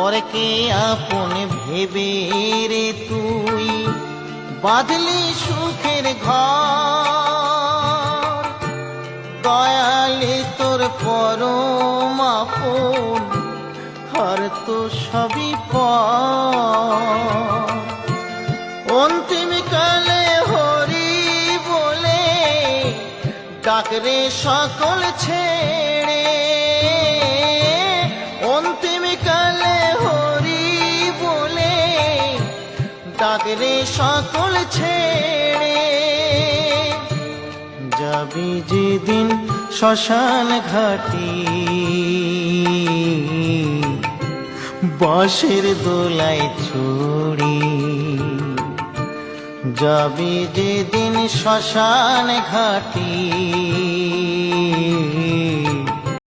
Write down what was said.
পরকে আপন ভেবে রে তুই বাঁধলি সুখের ঘর। দয়ালে তোর পরম আপন আর তো সবই পর। অন্তিম কালে হরি বলে ডাকরে সকল ছেড়ে। অন্তিম কালে হরি বলে ডাকরে সকল ছেড়ে। যাবি যেদিন শ্মশান ঘাটি বাঁশের দোলায় ছড়ি। যাবি যেদিন শ্মশান ঘাটি